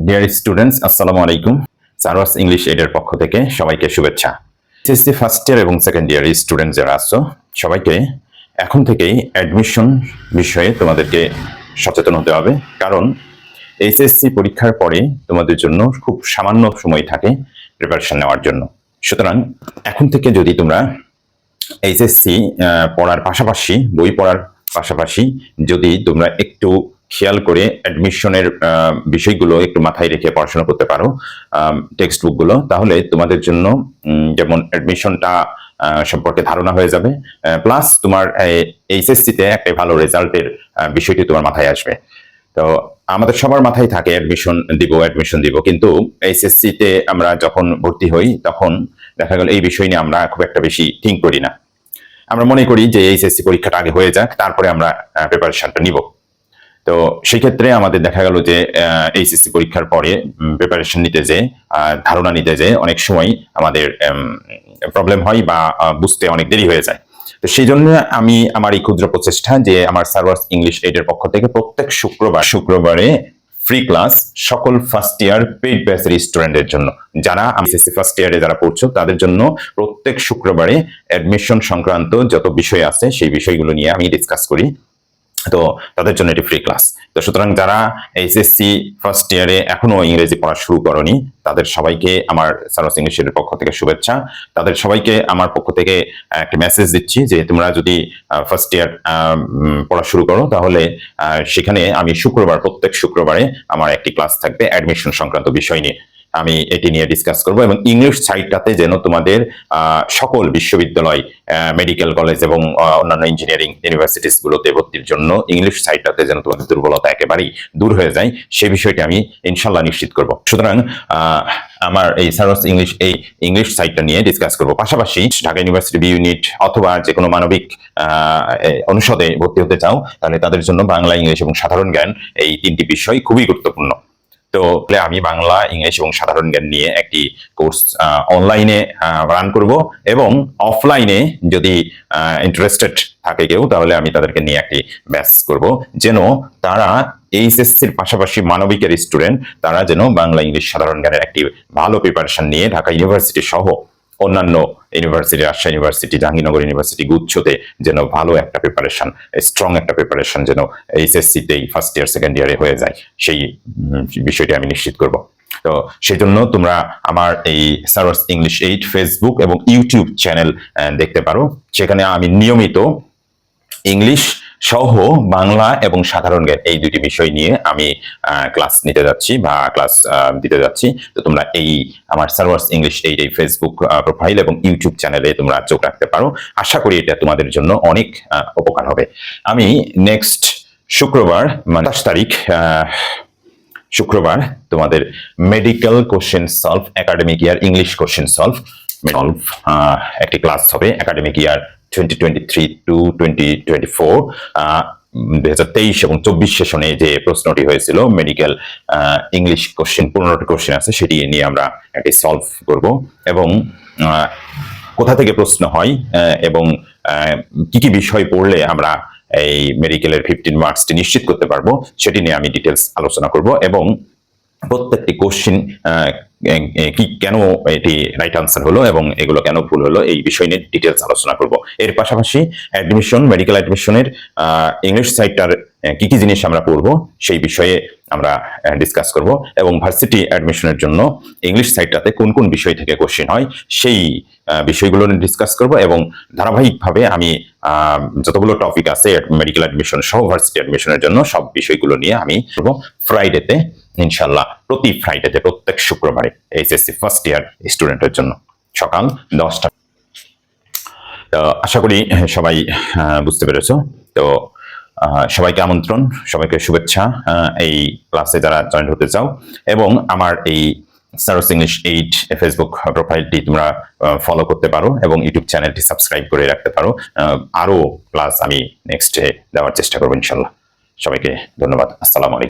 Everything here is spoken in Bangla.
ডিয়ার স্টুডেন্টস, আসসালামু আলাইকুম। সারওয়ার্স ইংলিশ এইডের পক্ষ থেকে সবাইকে শুভেচ্ছা। এসএসসি ফার্স্ট ইয়ার এবং সেকেন্ড ইয়ারের স্টুডেন্ট যারা আছো, সবাইকে এখন থেকেই অ্যাডমিশন বিষয়ে তোমাদেরকে সচেতন হতে হবে। কারণ এইচএসসি পরীক্ষার পরে তোমাদের জন্য খুব সামান্য সময় থাকে প্রিপারেশন নেওয়ার জন্য। সুতরাং এখন থেকে যদি তোমরা এইচএসসি পড়ার পাশাপাশি, বই পড়ার পাশাপাশি যদি তোমরা একটু খেয়াল করে অ্যাডমিশনের বিষয়গুলো একটু মাথায় রেখে পড়াশোনা করতে পারো, টেক্সট বুকগুলো, তাহলে তোমাদের জন্য যেমন অ্যাডমিশনটা সম্পর্কে ধারণা হয়ে যাবে, প্লাস তোমার এইচএসসিতে একটা ভালো রেজাল্টের বিষয়টি তোমার মাথায় আসবে। তো আমাদের সবার মাথায় থাকে অ্যাডমিশন দিব, কিন্তু এইচএসসিতে আমরা যখন ভর্তি হই তখন দেখা গেল এই বিষয় নিয়ে আমরা খুব একটা বেশি থিঙ্ক করি না। আমরা মনে করি যে এইচএসসি পরীক্ষাটা আগে হয়ে যাক, তারপরে আমরা প্রিপারেশনটা নিব। তো সেই ক্ষেত্রে আমাদের দেখা গেল যে এইচএসসি পরীক্ষার পরে প্রিপারেশন নিতে যে ধারণা নিতে যে অনেক সময় আমাদের প্রবলেম হয় বা বুঝতে অনেক দেরি হয়ে যায়। তো সেই জন্য আমি আমার এই ক্ষুদ্র প্রচেষ্টা যে আমার সারওয়ার্স ইংলিশ এইডের পক্ষ থেকে প্রত্যেক শুক্রবারে ফ্রি ক্লাস সকল ফার্স্ট ইয়ার পেইড ব্যাচের স্টুডেন্টের জন্য, যারা এসএসসি ফার্স্ট ইয়ারে যারা পড়ছো তাদের জন্য প্রত্যেক শুক্রবারে অ্যাডমিশন সংক্রান্ত যত বিষয় আছে সেই বিষয়গুলো নিয়ে আমি ডিসকাস করি। তো তাদের জন্য এটি ফ্রি ক্লাস। তো সুতরাং যারা এইচএসসি ফার্স্ট ইয়ারে এখনো ইংরেজি পড়া শুরু করনি, তাদের সবাইকে আমার সারওয়ার্স ইংলিশের পক্ষ থেকে শুভেচ্ছা। তাদের সবাইকে আমার পক্ষ থেকে একটা মেসেজ দিচ্ছি যে তোমরা যদি ফার্স্ট ইয়ার পড়া শুরু করো, তাহলে সেখানে আমি প্রত্যেক শুক্রবারে আমার একটি ক্লাস থাকবে অ্যাডমিশন সংক্রান্ত বিষয় নিয়ে। আমি এটি নিয়ে ডিসকাস করব এবং ইংলিশ সাইডটাতে যেন তোমাদের সকল বিশ্ববিদ্যালয়, মেডিকেল কলেজ এবং অন্যান্য ইঞ্জিনিয়ারিং ইউনিভার্সিটিস গুলোতে ভর্তির জন্য ইংলিশ সাইডটাতে যেন তোমাদের দুর্বলতা একেবারেই দূর হয়ে যায়, সেই বিষয়টি আমি ইনশাল্লাহ নিশ্চিত করব। সুতরাং আমার এই সারওয়ার্স ইংলিশ সাইটটা নিয়ে ডিসকাস করব। পাশাপাশি ঢাকা ইউনিভার্সিটি বি ইউনিট অথবা যে কোনো মানবিক অনুষদে ভর্তি হতে চাও, তাহলে তাদের জন্য বাংলা, ইংলিশ এবং সাধারণ জ্ঞান এই তিনটি বিষয় খুবই গুরুত্বপূর্ণ। তো আমি বাংলা, ইংলিশ এবং সাধারণ জ্ঞান নিয়ে একটি কোর্স অনলাইনে রান করব, এবং অফলাইনে যদি ইন্টারেস্টেড থাকে কেউ, তাহলে আমি তাদেরকে নিয়ে একটি ব্যাচ করব, যেন তারা এইচএসসির পাশাপাশি মানবিকের স্টুডেন্ট তারা যেন বাংলা, ইংলিশ, সাধারণ জ্ঞানের একটি ভালো প্রিপারেশন নিয়ে ঢাকা ইউনিভার্সিটি সহ অন্যান্য university, Rajshahi University, Jahangirnagar University গুচ্ছতে যেন ভালো একটা প্রিপারেশন, স্ট্রং একটা প্রিপারেশন যেন এইচএসসিতেই ফার্স্ট ইয়ার সেকেন্ড ইয়ারে হয়ে যায়, সেই বিষয়টি আমি নিশ্চিত করব। তো সেই জন্য তোমরা আমার এই সারওয়ার্স ইংলিশ 8 ফেসবুক এবং ইউটিউব চ্যানেল দেখতে পারো। সেখানে আমি নিয়মিত ইংলিশ সহ বাংলা এবং সাধারণ জ্ঞান এই দুটি বিষয় নিয়ে আমি ক্লাস নিতে যাচ্ছি বা ক্লাস দিতে যাচ্ছি। তো তোমরা এই আমার সারওয়ার্স ইংলিশ এই ফেসবুক প্রোফাইল এবং ইউটিউব চ্যানেলে তোমরা চোখ রাখতে পারো। আশা করি এটা তোমাদের জন্য অনেক উপকার হবে। আমি নেক্সট শুক্রবার, 28 তারিখ শুক্রবার, তোমাদের medical question solve academic year English question solve একটি ক্লাস হবে। একাডেমিক ইয়ার 2023 টু 2024 2023 এবং 24 সেশনে যে প্রশ্নটি হয়েছিল মেডিকেল ইংলিশ কোশ্চেন, 15টি কোশ্চেন আছে, সেটি নিয়ে আমরা একটি সলভ করব, এবং কোথা থেকে প্রশ্ন হয় এবং কি কি বিষয় পড়লে আমরা এই মেডিকেলের 15 মার্কসটি নিশ্চিত করতে পারবো, সেটি নিয়ে আমি ডিটেলস আলোচনা করব, এবং প্রত্যেকটি কোশ্চেন কি কেন এটি রাইট আনসার হলো এবং এগুলো কেন ভুল হলো, এই বিষয় নিয়ে ডিটেলস আলোচনা করব। এর পাশাপাশি মেডিকেল অ্যাডমিশনের ইংলিশ সাইটটার কি কি জিনিস আমরা পড়বো সেই বিষয়ে আমরা ডিসকাস করব, এবং ভার্সিটি অ্যাডমিশনের জন্য ইংলিশ সাইটটাতে কোন কোন বিষয় থেকে কোশ্চেন হয় সেই বিষয়গুলো নিয়ে ডিসকাস করব, এবং ধারাবাহিকভাবে আমি যতগুলো টপিক আছে মেডিকেল অ্যাডমিশন সহ ভার্সিটি অ্যাডমিশনের জন্য সব বিষয়গুলো নিয়ে আমি ফ্রাইডেতে, ইনশাল্লাহ প্রতি ফ্রাইডেতে, প্রত্যেক শুক্রবারে এইচএসসি ফার্স্ট ইয়ার স্টুডেন্টের জন্য সকাল 10টা। আশা করি সবাই বুঝতে পেরেছো। তো সবাইকে আমন্ত্রণ, সবাইকে শুভেচ্ছা এই ক্লাসে যারা জয়েন হতে চাও, এবং আমার এই সারওয়ার্স ইংলিশ 8 ফেসবুক প্রোফাইলটি তোমরা ফলো করতে পারো এবং ইউটিউব চ্যানেলটি সাবস্ক্রাইব করে রাখতে পারো। আরো ক্লাস আমি নেক্সটে দেওয়ার চেষ্টা করবো ইনশাল্লাহ। সবাইকে ধন্যবাদ। আসসালামু আলাইকুম।